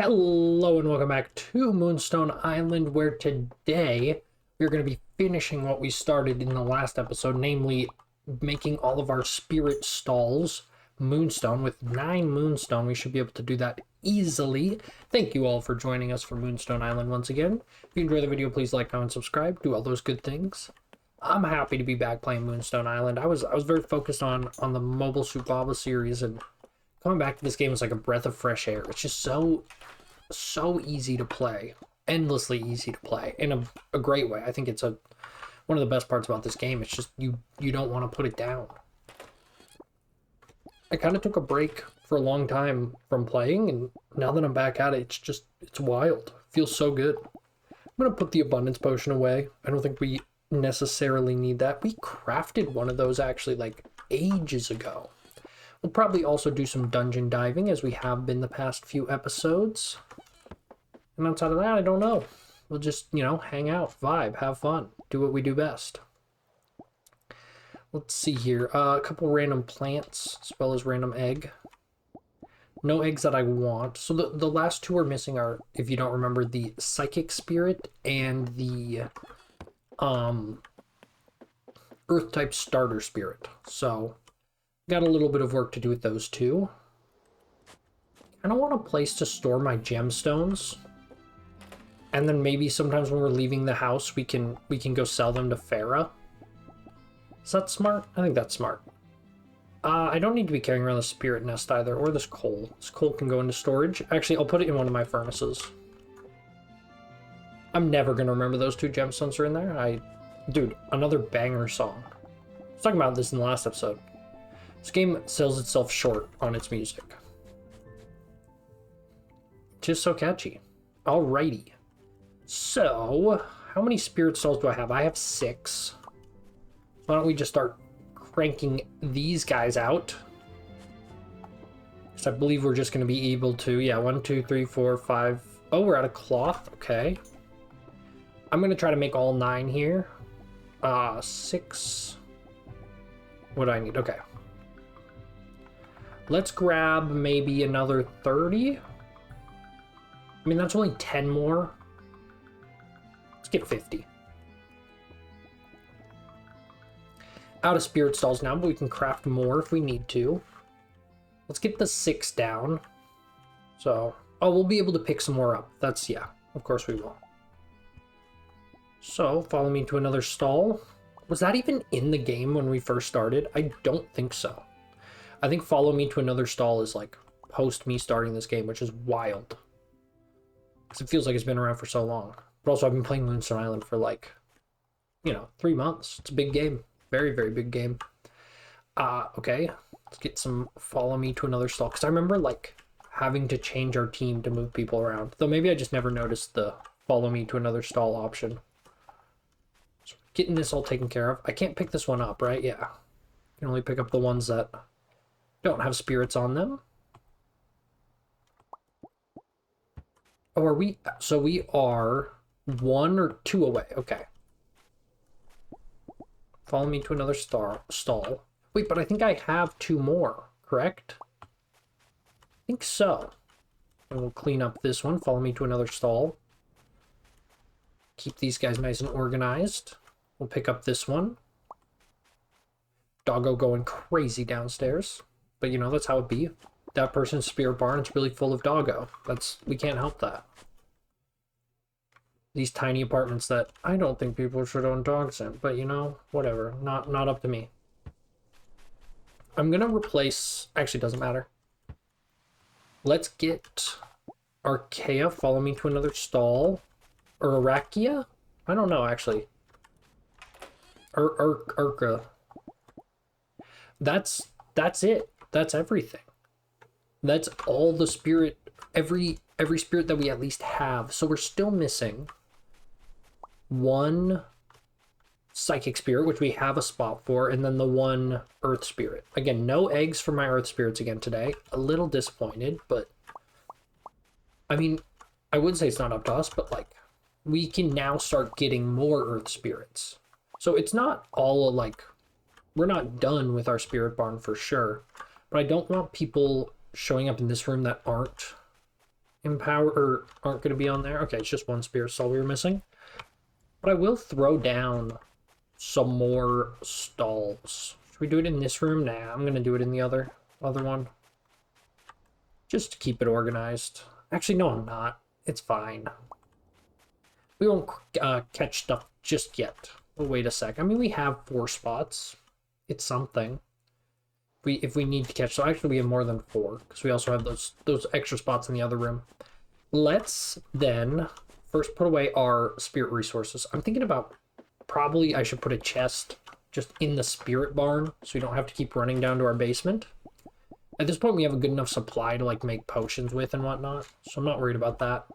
Hello and welcome back to Moonstone Island, where today we're going to be finishing what we started in the last episode, namely making all of our spirit stalls moonstone. With 9 moonstone, we should be able to do that easily. Thank you all for joining us for Moonstone Island once again. If you enjoy the video, please like, comment, subscribe, do all those good things. I'm happy to be back playing Moonstone Island. I was very focused on the Mobile Suit Baba series, and coming back to this game is like a breath of fresh air. It's just so easy to play, endlessly easy to play in a great way. I think it's one of the best parts about this game. It's just you don't want to put it down. I kind of took a break for a long time from playing, and now that I'm back at it, it's wild. It feels so good. I'm gonna put the abundance potion away. I don't think we necessarily need that. We crafted one of those actually like ages ago. We'll probably also do some dungeon diving, as we have been the past few episodes. And outside of that, I don't know. We'll just, hang out, vibe, have fun, do what we do best. Let's see here. A couple random plants, as well as random egg. No eggs that I want. So the last two we're missing are, if you don't remember, the Psychic Spirit and the Earth-type Starter Spirit. So got a little bit of work to do with those two. I don't want a place to store my gemstones. And then maybe sometimes when we're leaving the house, we can go sell them to Farah. Is that smart? I think that's smart. I don't need to be carrying around the spirit nest either, or this coal. This coal can go into storage. Actually, I'll put it in one of my furnaces. I'm never going to remember those 2 gemstones are in there. Dude, another banger song. I was talking about this in the last episode. This game sells itself short on its music. Just so catchy. Alrighty. So, how many spirit stalls do I have? I have 6. Why don't we just start cranking these guys out? Because I believe we're just going to be able to, yeah, 1, 2, 3, 4, 5. Oh, we're out of cloth. Okay. I'm going to try to make all 9 here. 6. What do I need? Okay. Let's grab maybe another 30. I mean, that's only 10 more. Let's get 50. Out of spirit stalls now, but we can craft more if we need to. Let's get the 6 down. So, we'll be able to pick some more up. Yeah, of course we will. So, follow me to another stall. Was that even in the game when we first started? I don't think so. I think follow me to another stall is like post me starting this game, which is wild. Because it feels like it's been around for so long. But also I've been playing Moonstone Island for 3 months. It's a big game. Very, very big game. Okay. Let's get some follow me to another stall. Because I remember having to change our team to move people around. Though maybe I just never noticed the follow me to another stall option. So getting this all taken care of. I can't pick this one up, right? Yeah. I can only pick up the ones that don't have spirits on them. Oh, are we? So we are 1 or 2 away. Okay. Follow me to another stall. Wait, but I think I have 2 more, correct? I think so. And we'll clean up this one. Follow me to another stall. Keep these guys nice and organized. We'll pick up this one. Doggo going crazy downstairs. But that's how it be. That person's spirit barn is really full of doggo. We can't help that. These tiny apartments that I don't think people should own dogs in, but whatever. Not up to me. I'm gonna replace, actually doesn't matter. Let's get Archaea, follow me to another stall. Or Arakia? I don't know actually. Urka. That's it. That's everything. That's all the spirit, every spirit that we at least have. So we're still missing 1 psychic spirit, which we have a spot for, and then the 1 earth spirit. Again, no eggs for my earth spirits again today. A little disappointed, but I mean, I would say it's not up to us, but we can now start getting more earth spirits. So it's not all we're not done with our spirit barn for sure. But I don't want people showing up in this room that aren't empower or aren't going to be on there. Okay, it's just one spirit stall we were missing. But I will throw down some more stalls. Should we do it in this room? Nah, I'm going to do it in the other one. Just to keep it organized. Actually, no, I'm not. It's fine. We won't catch stuff just yet. We'll wait a sec. I mean, we have 4 spots. It's something. If we need to catch, so actually we have more than 4 because we also have those extra spots in the other room. Let's then first put away our spirit resources. I'm thinking about probably I should put a chest just in the spirit barn so we don't have to keep running down to our basement. At this point, we have a good enough supply to like make potions with and whatnot, so I'm not worried about that.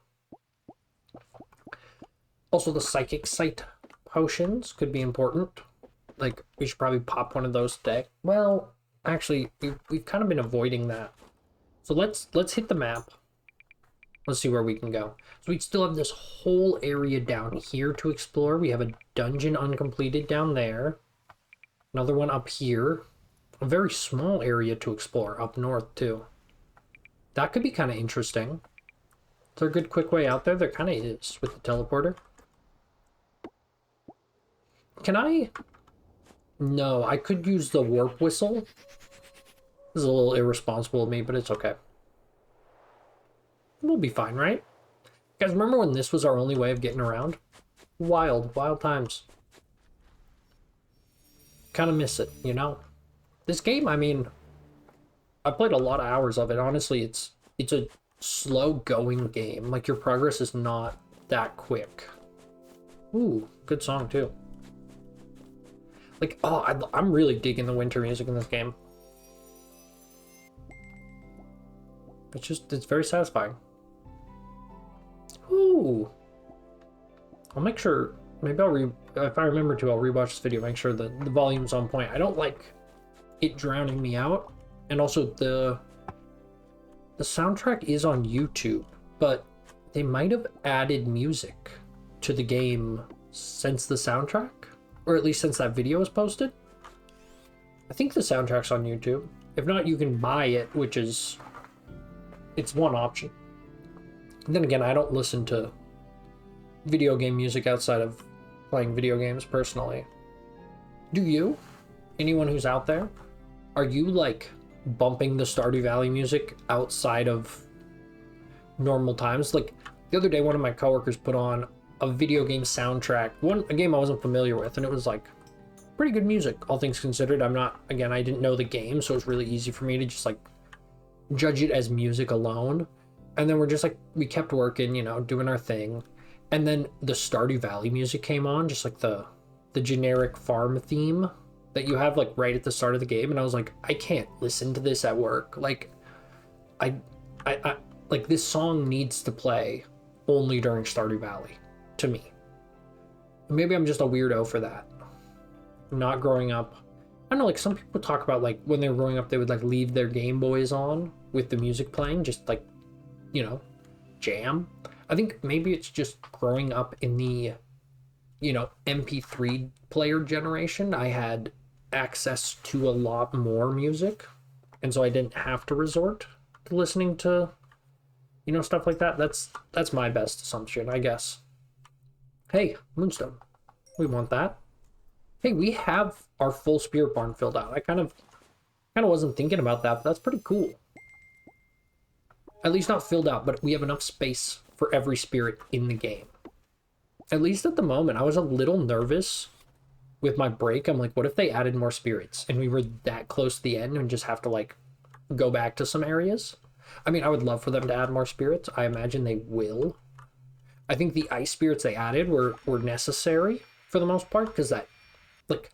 Also, the psychic sight potions could be important. Like, we should probably pop one of those today. Well, actually, we've kind of been avoiding that. So let's hit the map. Let's see where we can go. So we still have this whole area down here to explore. We have a dungeon uncompleted down there. Another one up here. A very small area to explore up north, too. That could be kind of interesting. Is there a good quick way out there? There kind of is with the teleporter. Can I... No, I could use the warp whistle. This is a little irresponsible of me, but it's okay. We'll be fine, right? Guys, remember when this was our only way of getting around? Wild, wild times. Kind of miss it, you know? This game, I mean, I played a lot of hours of it. Honestly, it's a slow-going game. Like, your progress is not that quick. Ooh, good song, too. Like, oh, I'm really digging the winter music in this game. It's very satisfying. Ooh. I'll make sure, maybe if I remember to, I'll rewatch this video, make sure that the volume's on point. I don't like it drowning me out. And also the soundtrack is on YouTube, but they might have added music to the game since the soundtrack, or at least since that video was posted. I think the soundtrack's on YouTube. If not, you can buy it, it's one option. And then again, I don't listen to video game music outside of playing video games personally. Do you? Anyone who's out there? Are you like bumping the Stardew Valley music outside of normal times? Like the other day, one of my coworkers put on a video game soundtrack, a game I wasn't familiar with, and it was like pretty good music, all things considered. I didn't know the game, so it's really easy for me to just like judge it as music alone. And then we kept working, you know, doing our thing. And then the Stardew Valley music came on, just like the generic farm theme that you have like right at the start of the game. And I was like, I can't listen to this at work. Like, I like this song needs to play only during Stardew Valley to me. Maybe I'm just a weirdo for that. Not growing up. I don't know, like some people talk about like when they were growing up, they would like leave their Game Boys on with the music playing, just like, you know, jam. I think maybe it's just growing up in the, you know, MP3 player generation. I had access to a lot more music, and so I didn't have to resort to listening to, you know, stuff like that. That's my best assumption, I guess. Hey, Moonstone, we want that. Hey, we have our full spirit barn filled out. I kind of wasn't thinking about that, but that's pretty cool. At least not filled out, but we have enough space for every spirit in the game. At least at the moment, I was a little nervous with my break. I'm like, what if they added more spirits and we were that close to the end and just have to like go back to some areas? I mean, I would love for them to add more spirits. I imagine they will. I think the ice spirits they added were necessary for the most part, because that, like,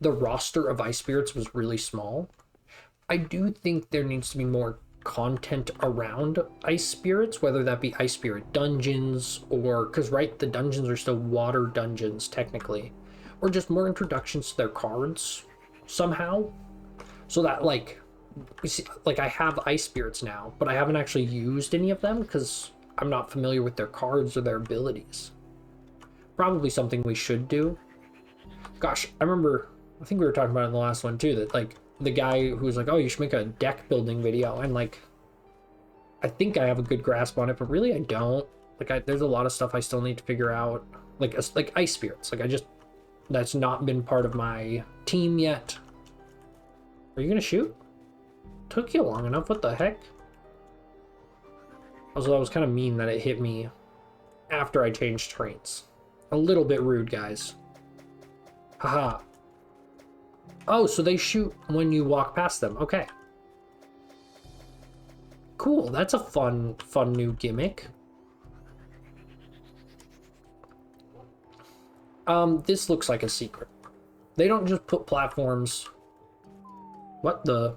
the roster of ice spirits was really small. I do think there needs to be more content around ice spirits, whether that be ice spirit dungeons, or because right, the dungeons are still water dungeons technically, or just more introductions to their cards somehow, so that like, you see, like I have ice spirits now, but I haven't actually used any of them because I'm not familiar with their cards or their abilities. Probably something we should do. Gosh, I think we were talking about it in the last one too, that like the guy who was like, oh, you should make a deck building video, and like I think I have a good grasp on it, but really I don't. Like, there's a lot of stuff I still need to figure out. Like ice spirits. Like, that's not been part of my team yet. Are you gonna shoot? Took you long enough. What the heck? Also, that was kind of mean that it hit me after I changed trains. A little bit rude, guys. Haha. Oh, so they shoot when you walk past them. Okay. Cool. That's a fun new gimmick. This looks like a secret. They don't just put platforms. What the?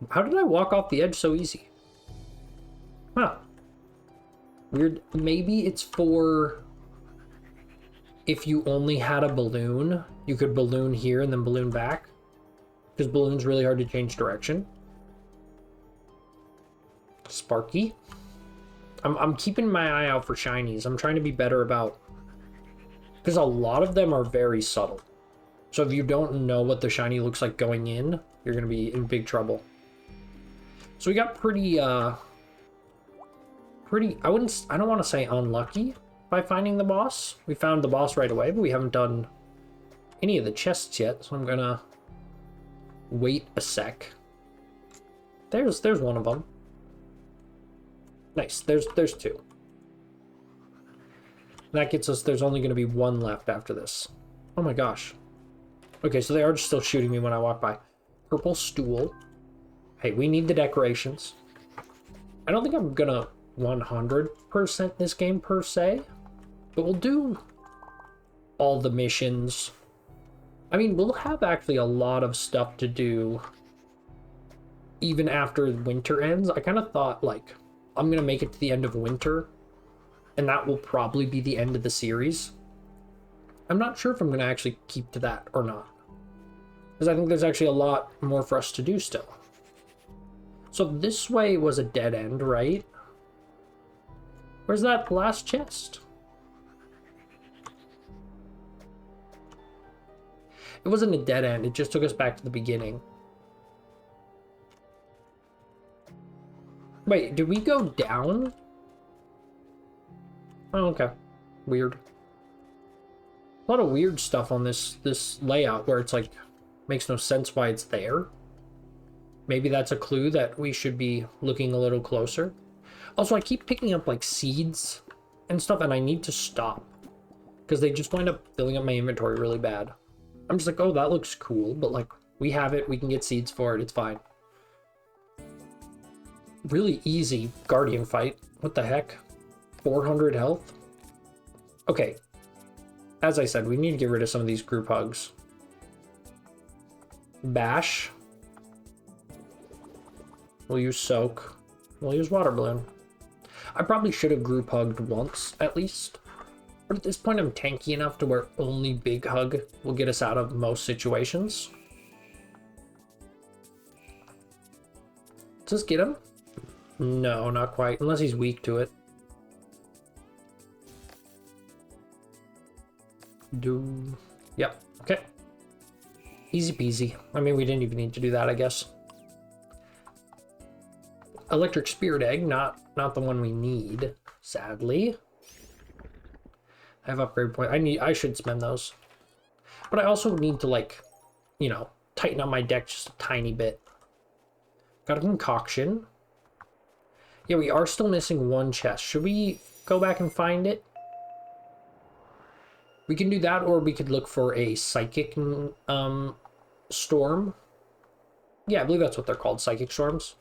How did I walk off the edge so easy? Huh. Weird. Maybe it's for if you only had a balloon, you could balloon here and then balloon back. Because balloon's really hard to change direction. Sparky. I'm keeping my eye out for shinies. I'm trying to be better about... Because a lot of them are very subtle. So if you don't know what the shiny looks like going in, you're going to be in big trouble. So we got pretty, I don't want to say unlucky by finding the boss. We found the boss right away, but we haven't done any of the chests yet. So I'm going to wait a sec. There's one of them. Nice. There's two. That gets us, there's only going to be one left after this. Oh my gosh. Okay, so they are still shooting me when I walk by. Purple stool. Hey, we need the decorations. I don't think I'm going to 100% this game per se, but we'll do all the missions. I mean, we'll have actually a lot of stuff to do even after winter ends. I kind of thought, like, I'm going to make it to the end of winter, and that will probably be the end of the series. I'm not sure if I'm going to actually keep to that or not, because I think there's actually a lot more for us to do still. So this way was a dead end, right? Where's that last chest? It wasn't a dead end, it just took us back to the beginning. Wait, did we go down? Oh, okay. Weird. A lot of weird stuff on this layout where it's like, makes no sense why it's there. Maybe that's a clue that we should be looking a little closer. Also, I keep picking up like seeds and stuff, and I need to stop because they just wind up filling up my inventory really bad. I'm just like, oh, that looks cool, but like, we have it, we can get seeds for it, it's fine. Really easy guardian fight. What the heck? 400 health? Okay. As I said, we need to get rid of some of these group hugs. Bash. We'll use soak. We'll use water balloon. I probably should have group hugged once, at least. But at this point, I'm tanky enough to where only big hug will get us out of most situations. Does this get him? No, not quite. Unless he's weak to it. Yep. Okay. Easy peasy. I mean, we didn't even need to do that, I guess. Electric spirit egg, not the one we need, sadly. I have upgrade point. I should spend those. But I also need to, like, you know, tighten up my deck just a tiny bit. Got a concoction. Yeah, we are still missing one chest. Should we go back and find it? We can do that, or we could look for a psychic storm. Yeah, I believe that's what they're called, psychic storms.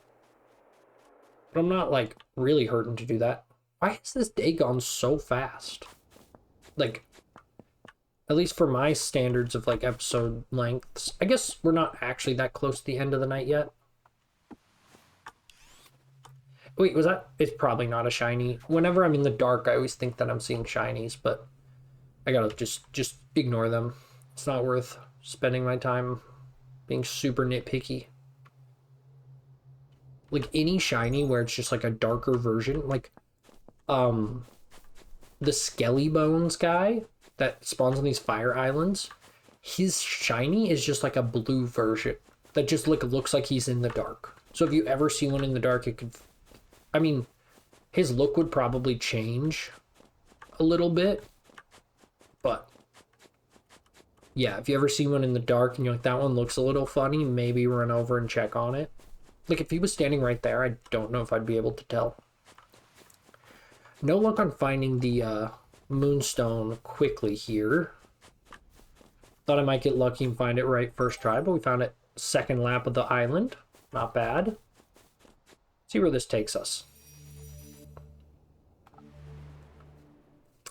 But I'm not, like, really hurting to do that. Why has this day gone so fast? Like, at least for my standards of, like, episode lengths. I guess we're not actually that close to the end of the night yet. Wait, was that... It's probably not a shiny. Whenever I'm in the dark, I always think that I'm seeing shinies, but I gotta just ignore them. It's not worth spending my time being super nitpicky. Like, any shiny where it's just, like, a darker version, like, the Skelly Bones guy that spawns on these fire islands, his shiny is just, like, a blue version that just, like, looks like he's in the dark. So if you ever see one in the dark, it could... I mean, His look would probably change a little bit, but yeah, if you ever see one in the dark and you're like, that one looks a little funny, maybe run over and check on it. Like, if he was standing right there, I don't know if I'd be able to tell. No luck on finding the Moonstone quickly here. Thought I might get lucky and find it right first try, but we found it second lap of the island. Not bad. See where this takes us.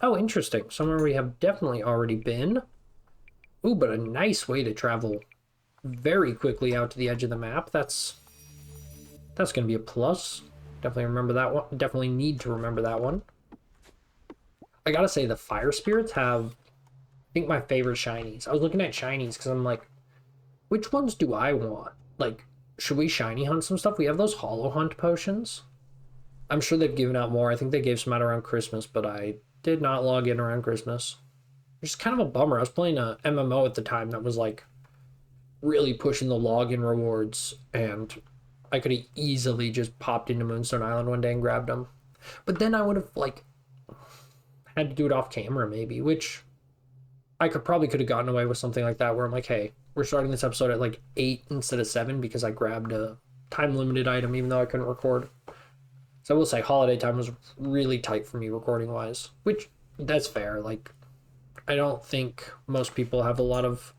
Oh, interesting. Somewhere we have definitely already been. Ooh, but a nice way to travel very quickly out to the edge of the map. That's going to be a plus. Definitely remember that one. Definitely need to remember that one. I gotta say, the fire spirits have, I think, my favorite shinies. I was looking at shinies because I'm like, which ones do I want? Like, should we shiny hunt some stuff? We have those hollow hunt potions. I'm sure they've given out more. I think they gave some out around Christmas, but I did not log in around Christmas. Which is kind of a bummer. I was playing a MMO at the time that was like really pushing the login rewards, and I could have easily just popped into Moonstone Island one day and grabbed them. But then I would have like had to do it off camera maybe, which I probably could have gotten away with something like that where I'm like, hey, we're starting this episode at like 8 instead of 7 because I grabbed a time limited item even though I couldn't record. So I will say holiday time was really tight for me recording wise, which that's fair. Like, I don't think most people have a lot of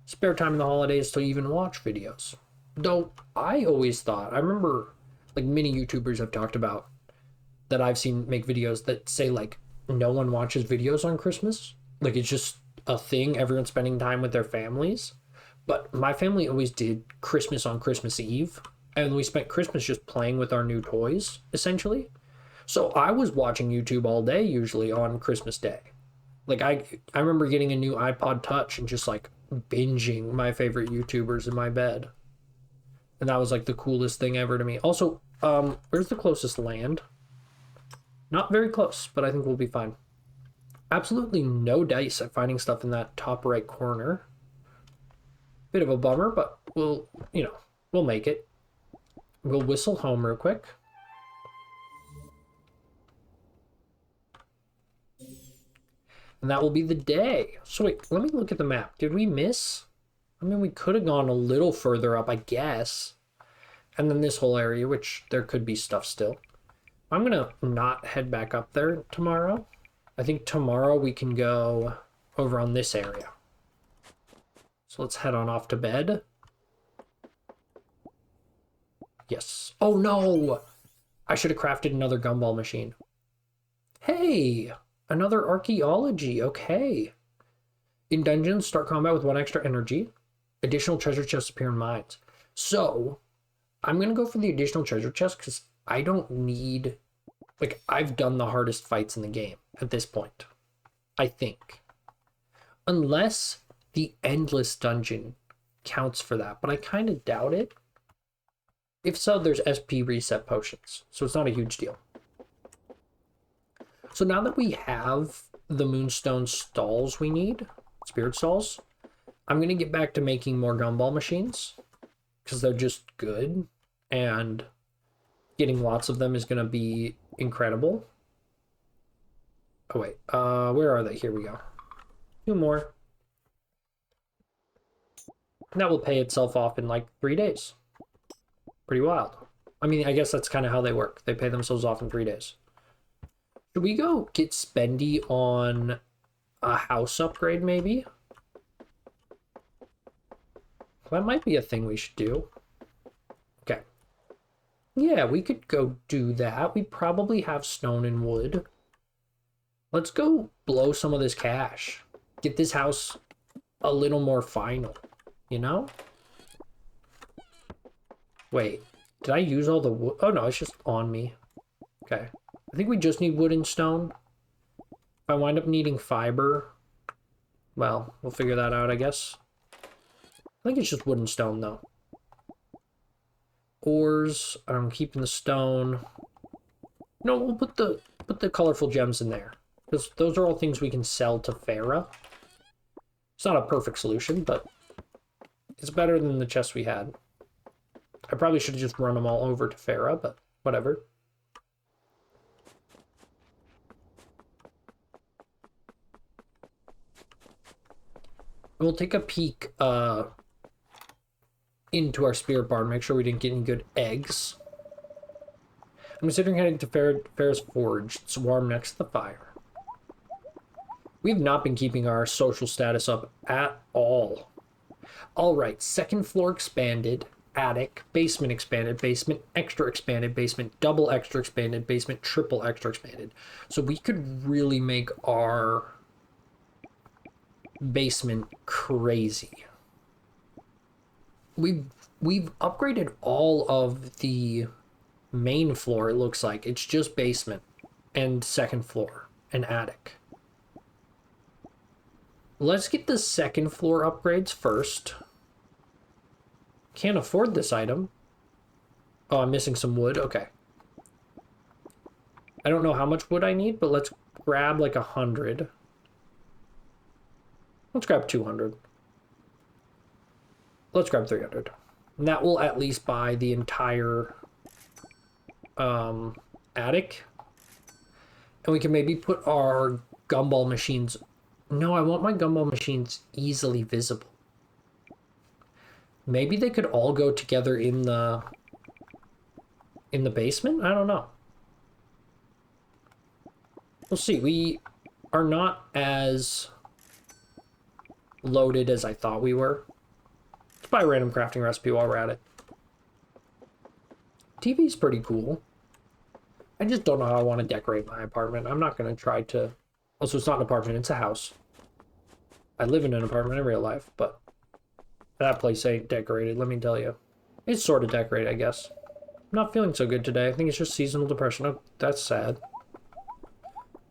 spare time in the holidays to even watch videos. Though I always thought, I remember like many YouTubers have talked about that I've seen make videos that say like no one watches videos on Christmas. Like, it's just a thing, everyone's spending time with their families. But my family always did Christmas on Christmas Eve, and we spent Christmas just playing with our new toys, essentially. So I was watching YouTube all day usually on Christmas Day. Like, I remember getting a new iPod Touch and just like binging my favorite YouTubers in my bed. And that was like the coolest thing ever to me. Also, where's the closest land? Not very close, but I think we'll be fine. Absolutely no dice at finding stuff in that top right corner. Bit of a bummer, but we'll make it. We'll whistle home real quick. And that will be the day. So wait, let me look at the map. Did we miss? I mean, we could have gone a little further up, I guess. And then this whole area, which there could be stuff still. I'm going to not head back up there tomorrow. I think tomorrow we can go over on this area. So let's head on off to bed. Yes. Oh no! I should have crafted another gumball machine. Hey! Another archaeology. Okay. In dungeons, start combat with 1 extra energy. Additional treasure chests appear in mines. So, I'm going to go for the additional treasure chest because I don't need... Like, I've done the hardest fights in the game at this point. I think. Unless the endless dungeon counts for that. But I kind of doubt it. If so, there's SP reset potions. So it's not a huge deal. So now that we have the Moonstone stalls we need, spirit stalls, I'm going to get back to making more gumball machines. Because they're just good. And getting lots of them is going to be incredible. Oh wait, where are they? Here we go. 2 more. And that will pay itself off in like 3 days. Pretty wild. I mean, I guess that's kind of how they work. They pay themselves off in 3 days. Should we go get spendy on a house upgrade maybe? That might be a thing we should do. Okay. Yeah, we could go do that. We probably have stone and wood. Let's go blow some of this cash. Get this house a little more final, you know? Wait, did I use all the wood? Oh no, it's just on me. Okay. I think we just need wood and stone. If I wind up needing fiber, well, we'll figure that out, I guess. I think it's just wood and stone, though. Ores, I'm keeping the stone. No, we'll put the colorful gems in there. Because those are all things we can sell to Farah. It's not a perfect solution, but it's better than the chest we had. I probably should have just run them all over to Farah, but whatever. We'll take a peek into our spirit barn, make sure we didn't get any good eggs. I'm considering heading to Farrah's Forge. It's warm next to the fire. We've not been keeping our social status up at all. All right, second floor expanded, attic, basement expanded, basement extra expanded, basement double extra expanded, basement triple extra expanded. So we could really make our basement crazy. We've upgraded all of the main floor, it looks like. It's just basement and second floor and attic. Let's get the second floor upgrades first. Can't afford this item. Oh, I'm missing some wood. Okay. I don't know how much wood I need, but let's grab like 100. Let's grab 200. Let's grab 300. And that will at least buy the entire attic. And we can maybe put our gumball machines... No, I want my gumball machines easily visible. Maybe they could all go together in the basement? I don't know. We'll see. We are not as loaded as I thought we were. Let's buy a random crafting recipe while we're at it. TV's pretty cool. I just don't know how I want to decorate my apartment. I'm not going to try to... Also, it's not an apartment, it's a house. I live in an apartment in real life, but that place ain't decorated, let me tell you. It's sort of decorated, I guess. I'm not feeling so good today. I think it's just seasonal depression. Oh, that's sad.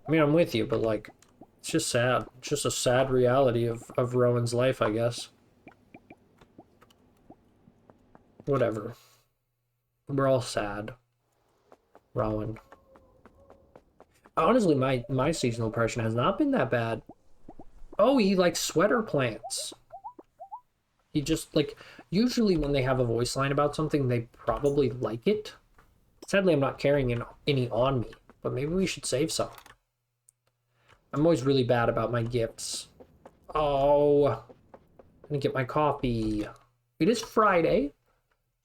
I mean, I'm with you, but like, it's just sad. It's just a sad reality of Rowan's life, I guess. Whatever. We're all sad. Rowan. Honestly, my seasonal depression has not been that bad. Oh, he likes sweater plants. He just, like, usually when they have a voice line about something, they probably like it. Sadly, I'm not carrying any on me, but maybe we should save some. I'm always really bad about my gifts. Oh, I'm gonna get my coffee. It is Friday,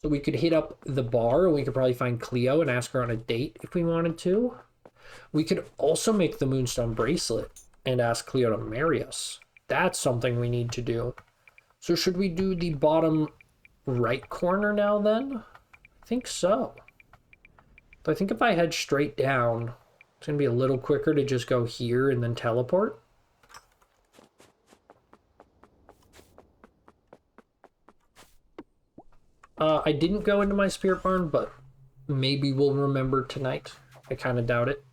so we could hit up the bar, and we could probably find Cleo and ask her on a date if we wanted to. We could also make the Moonstone bracelet and ask Cleo to marry us. That's something we need to do. So should we do the bottom right corner now then? I think so. But I think if I head straight down, it's going to be a little quicker to just go here and then teleport. I didn't go into my spirit barn, but maybe we'll remember tonight. I kind of doubt it.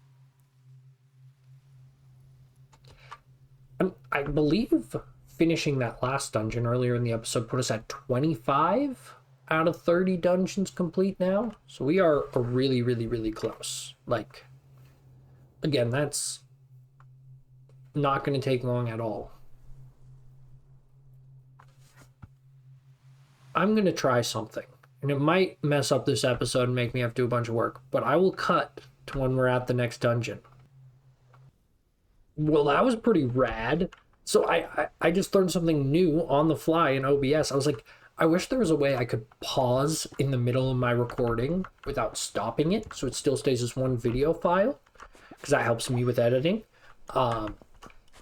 I believe finishing that last dungeon earlier in the episode put us at 25 out of 30 dungeons complete now. So we are really, really, really close. Like, again, that's not going to take long at all. I'm going to try something. And it might mess up this episode and make me have to do a bunch of work. But I will cut to when we're at the next dungeon. Well, that was pretty rad. So I just learned something new on the fly in OBS. I was like, I wish there was a way I could pause in the middle of my recording without stopping it, so it still stays as one video file, because that helps me with editing. And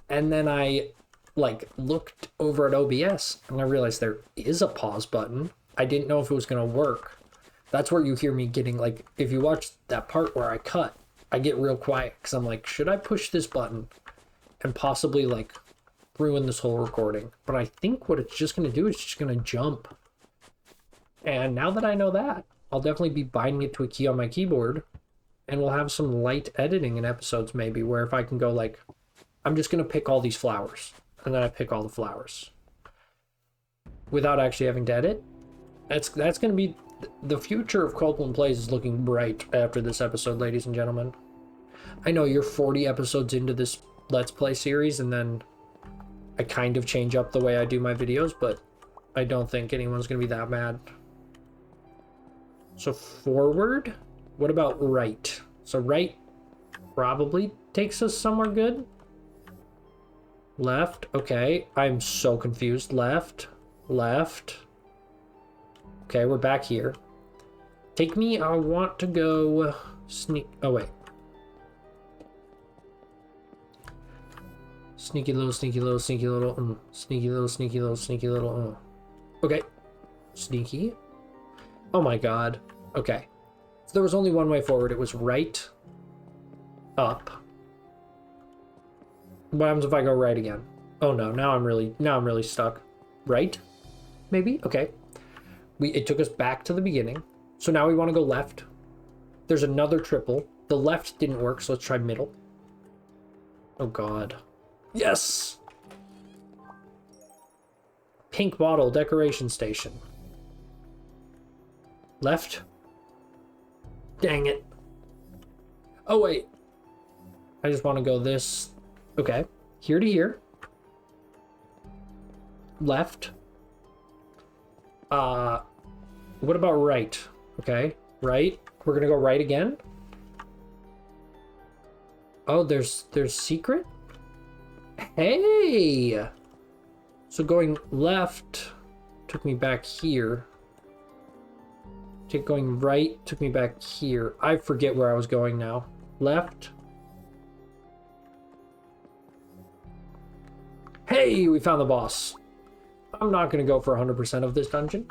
then I like looked over at OBS and I realized there is a pause button. I didn't know if it was going to work. That's where you hear me getting, like, if you watch that part where I cut, I get real quiet because I'm like, should I push this button and possibly like ruin this whole recording? But I think what it's just going to do is just going to jump. And now that I know that, I'll definitely be binding it to a key on my keyboard, and we'll have some light editing in episodes maybe, where if I can go like, I'm just going to pick all these flowers, and then I pick all the flowers without actually having to edit. That's going to be the future of Copeland Plays is looking bright after this episode, ladies and gentlemen. I know you're 40 episodes into this Let's Play series, and then I kind of change up the way I do my videos, but I don't think anyone's going to be that mad. So forward, what about right? So right probably takes us somewhere good. Left. Okay. I'm so confused. Left. Left. Okay, we're back here. Take me. I want to go sneak. Oh, wait. Sneaky little, sneaky little, sneaky little. Sneaky little, sneaky little, sneaky little. Okay. Sneaky. Oh my god. Okay. So there was only one way forward. It was right. Up. What happens if I go right again? Oh no, now I'm really stuck. Right? Maybe? Okay. It took us back to the beginning. So now we want to go left. There's another triple. The left didn't work, so let's try middle. Oh god. Yes! Pink bottle, decoration station. Left. Dang it. Oh wait. I just want to go this. Okay. Here to here. Left. What about right? Okay. Right. We're gonna go right again. Oh, there's secret? Hey! So going left took me back here. Going right took me back here. I forget where I was going now. Left. Hey, we found the boss. I'm not going to go for 100% of this dungeon.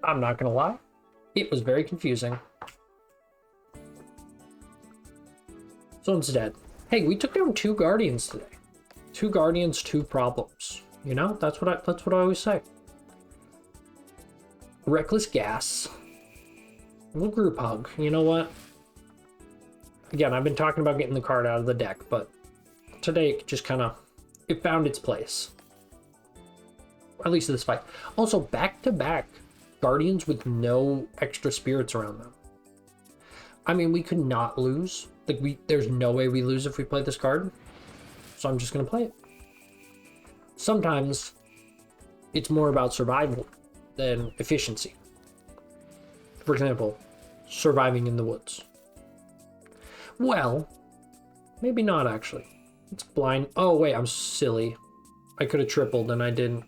I'm not going to lie. It was very confusing. So instead, hey, we took down 2 guardians today. 2 guardians, 2 problems. You know, that's what I always say. Reckless gas. We'll group hug. You know what? Again, I've been talking about getting the card out of the deck, but today it just kind of, it found its place. At least this fight. Also, back-to-back guardians with no extra spirits around them. I mean, we could not lose. Like, there's no way we lose if we play this card. So I'm just going to play it. Sometimes it's more about survival than efficiency. For example, surviving in the woods. Well, maybe not actually. It's blind. Oh, wait, I'm silly. I could have tripled and I didn't.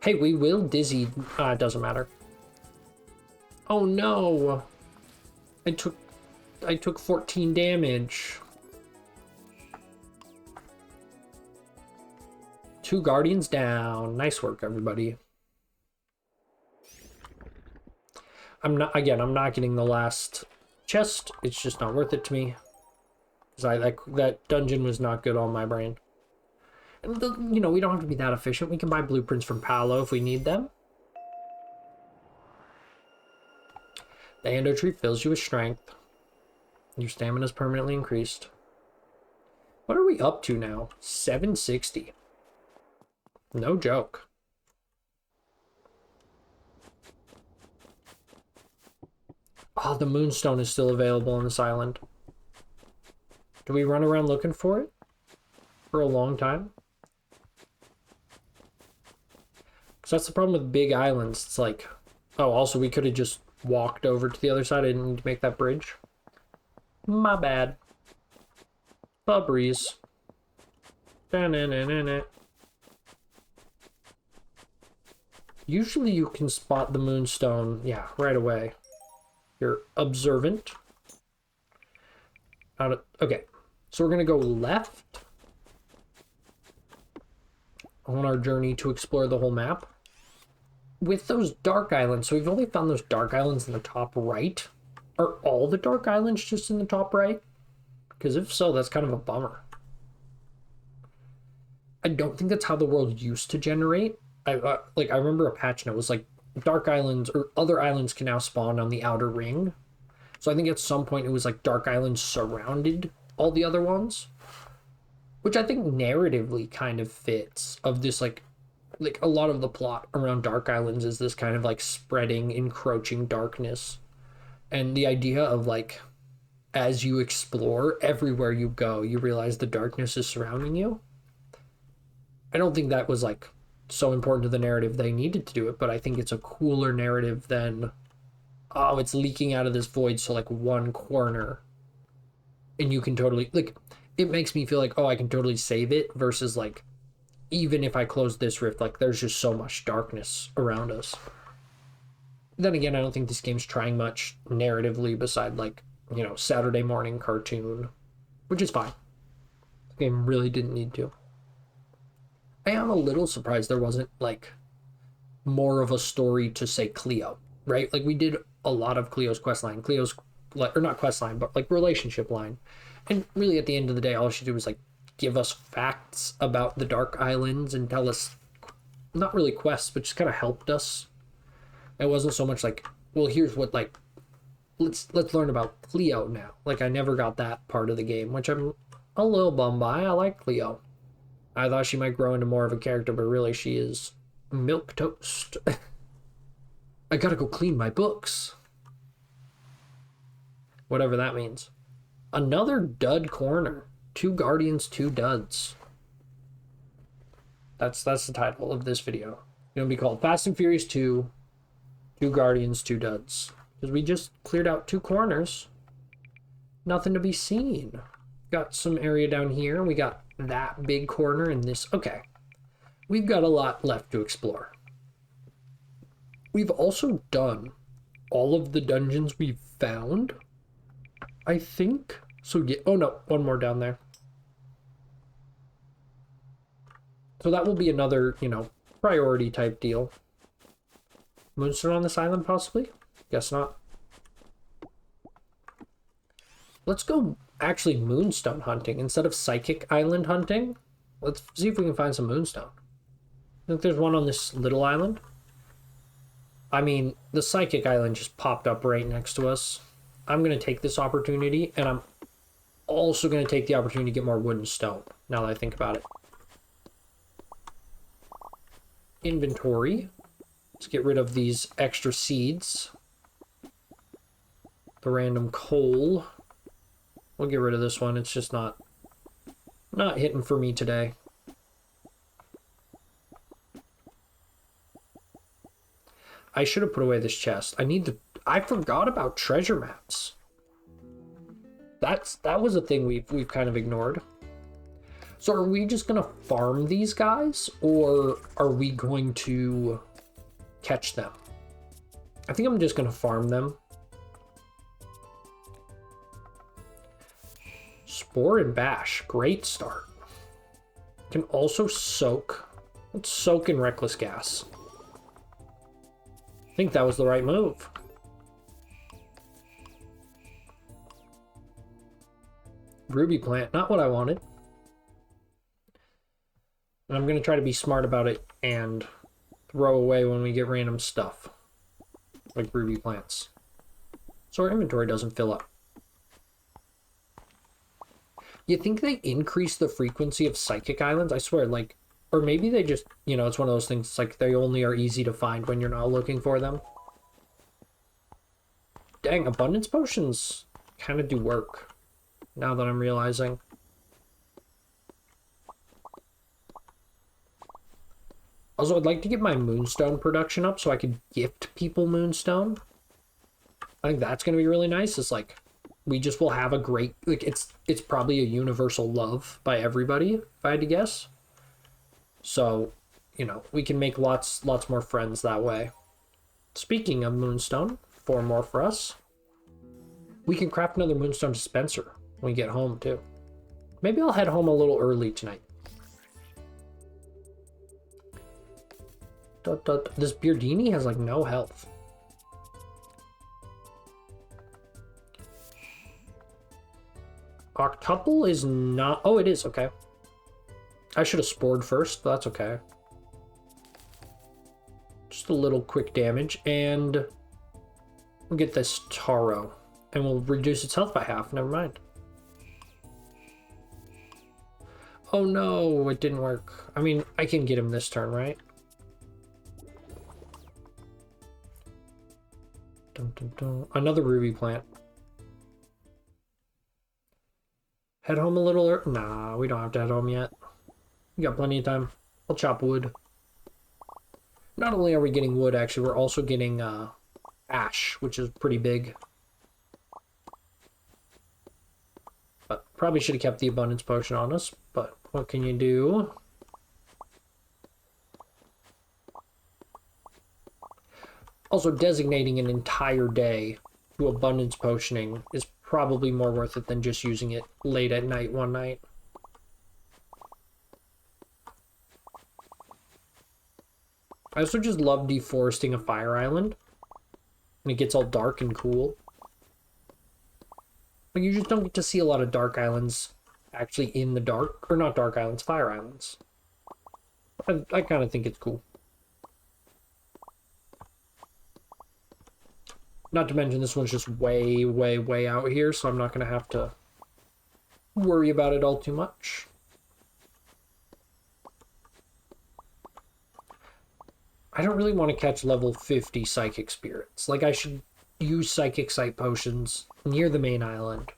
Hey, we will dizzy. It doesn't matter. Oh no. I took 14 damage. 2 guardians down. Nice work, everybody. I'm not getting the last chest. It's just not worth it to me. Because that dungeon was not good on my brain. And you know, we don't have to be that efficient. We can buy blueprints from Paolo if we need them. The Ando tree fills you with strength. Your stamina is permanently increased. What are we up to now? 760. No joke. Oh, the Moonstone is still available on this island. Do we run around looking for it? For a long time? Because that's the problem with big islands. It's like, oh, also we could have just walked over to the other side. I didn't need to make that bridge. My bad. Fabreeze. Usually you can spot the Moonstone, yeah, right away. You're observant. Okay, so we're gonna go left on our journey to explore the whole map. With those dark islands, so we've only found those dark islands in the top right. Are all the dark islands just in the top right? Because if so, that's kind of a bummer. I don't think that's how the world used to generate. I remember a patch note was like, dark islands or other islands can now spawn on the outer ring. So I think at some point it was like dark islands surrounded all the other ones, which I think narratively kind of fits of this like a lot of the plot around dark islands is this kind of like spreading, encroaching darkness. And the idea of like, as you explore, everywhere you go, you realize the darkness is surrounding you. I don't think that was like so important to the narrative they needed to do it, but I think it's a cooler narrative than, oh, it's leaking out of this void, so like one corner and you can totally, like, it makes me feel like, oh, I can totally save it, versus like, even if I close this rift, like there's just so much darkness around us. Then again, I don't think this game's trying much narratively beside like, you know, Saturday morning cartoon, which is fine. The game really didn't need to. I am a little surprised there wasn't like more of a story to, say, Cleo, right? Like we did a lot of Cleo's quest line, or not quest line, but like relationship line. And really at the end of the day, all she did was like give us facts about the Dark Islands and tell us, not really quests, but just kind of helped us. It wasn't so much like, well, here's what, like, let's learn about Cleo now. Like I never got that part of the game, which I'm a little bummed by. I like Cleo. I thought she might grow into more of a character, but really she is milk toast. I gotta go clean my books. Whatever that means. Another dud corner. 2 guardians, 2 duds. That's the title of this video. It's gonna be called Fast and Furious 2, 2 guardians, 2 duds. Because we just cleared out 2 corners. Nothing to be seen. Got some area down here. We got that big corner in this. Okay. We've got a lot left to explore. We've also done all of the dungeons we've found, I think. So yeah, oh no, one more down there. So that will be another, you know, priority type deal. Moonstone on this island, possibly? Guess not. Let's go actually Moonstone hunting instead of Psychic Island hunting. Let's see if we can find some Moonstone. I think there's one on this little island. I mean, the Psychic Island just popped up right next to us. I'm going to take this opportunity, and I'm also going to take the opportunity to get more wood and stone, now that I think about it. Inventory. Let's get rid of these extra seeds. The random coal. We'll get rid of this one. It's just not hitting for me today. I should have put away this chest. I forgot about treasure maps. That was a thing we've kind of ignored. So are we just gonna farm these guys, or are we going to catch them? I think I'm just gonna farm them. Spore and Bash, great start. Can also soak. Let's soak in Reckless Gas. I think that was the right move. Ruby plant, not what I wanted. And I'm going to try to be smart about it and throw away when we get random stuff. Like ruby plants. So our inventory doesn't fill up. You think they increase the frequency of Psychic Islands? I swear, like, or maybe they just, you know, it's one of those things, it's like they only are easy to find when you're not looking for them. Dang, abundance potions kind of do work, now that I'm realizing. Also, I'd like to get my Moonstone production up so I could gift people Moonstone. I think that's going to be really nice. It's like, we just will have a great, like, it's probably a universal love by everybody, if I had to guess. So, you know, we can make lots more friends that way. Speaking of Moonstone, 4 more for us. We can craft another Moonstone dispenser when we get home, too. Maybe I'll head home a little early tonight. This Beardini has, like, no health. Octuple is not... Oh, it is. Okay. I should have spored first, but that's okay. Just a little quick damage, and we'll get this Taro, and we'll reduce its health by half. Never mind. Oh no, it didn't work. I mean, I can get him this turn, right? Dun, dun, dun. Another ruby plant. Head home a little early. Nah, we don't have to head home yet. We got plenty of time. I'll chop wood. Not only are we getting wood, actually, we're also getting ash, which is pretty big. But probably should have kept the abundance potion on us, but what can you do? Also, designating an entire day to abundance potioning is probably more worth it than just using it late at night one night. I also just love deforesting a fire island. And it gets all dark and cool. But you just don't get to see a lot of dark islands actually in the dark. Or not dark islands, fire islands. I kind of think it's cool. Not to mention this one's just way, way, way out here, so I'm not going to have to worry about it all too much. I don't really want to catch level 50 psychic spirits. Like, I should use psychic sight potions near the main island.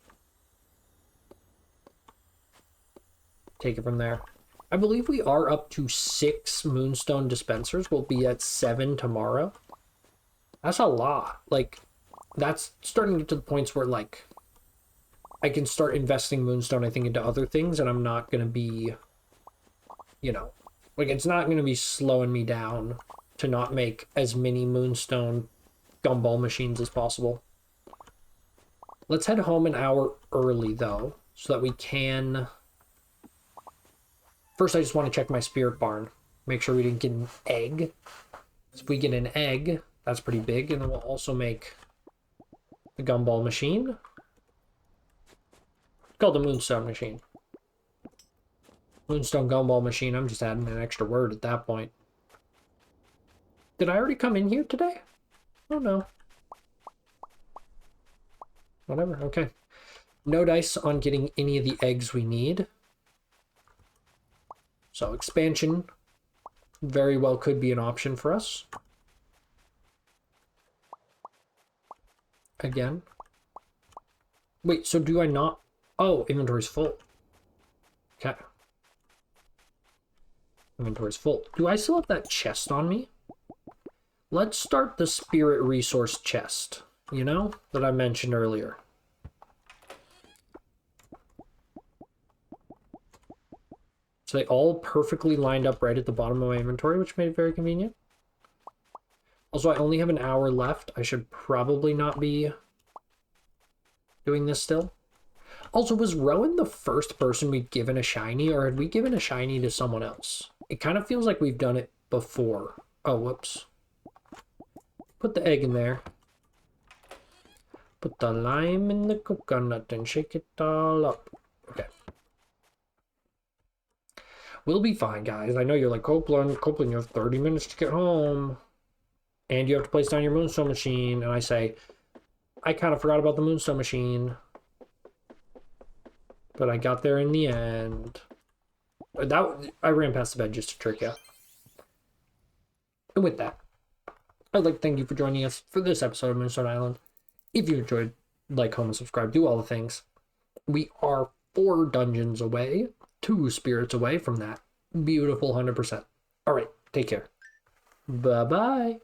Take it from there. I believe we are up to 6 Moonstone dispensers. We'll be at 7 tomorrow. That's a lot. Like, that's starting to get to the points where, like, I can start investing Moonstone, I think, into other things, and I'm not going to be, you know, like, it's not going to be slowing me down to not make as many Moonstone gumball machines as possible. Let's head home an hour early, though, so that we can... First, I just want to check my spirit barn. Make sure we didn't get an egg. So if we get an egg, that's pretty big, and then we'll also make the gumball machine. It's called the Moonstone machine. Moonstone gumball machine. I'm just adding an extra word at that point. Did I already come in here today? Oh no. Whatever, okay. No dice on getting any of the eggs we need. So expansion very well could be an option for us. Again. Wait, so do I not... Oh, inventory's full. Okay. Inventory's full. Do I still have that chest on me? Let's start the spirit resource chest, you know, that I mentioned earlier. So they all perfectly lined up right at the bottom of my inventory, which made it very convenient. Also, I only have an hour left. I should probably not be doing this still. Also, was Rowan the first person we'd given a shiny, or had we given a shiny to someone else? It kind of feels like we've done it before. Oh, whoops. Put the egg in there. Put the lime in the coconut and shake it all up. Okay. We'll be fine, guys. I know you're like, Copeland, you have 30 minutes to get home. And you have to place down your Moonstone machine. And I say, I kind of forgot about the Moonstone machine. But I got there in the end. I ran past the bed just to trick you. And with that, I'd like to thank you for joining us for this episode of Moonstone Island. If you enjoyed, like, comment, subscribe, do all the things. We are 4 dungeons away, 2 spirits away from that beautiful 100%. All right, take care. Bye-bye.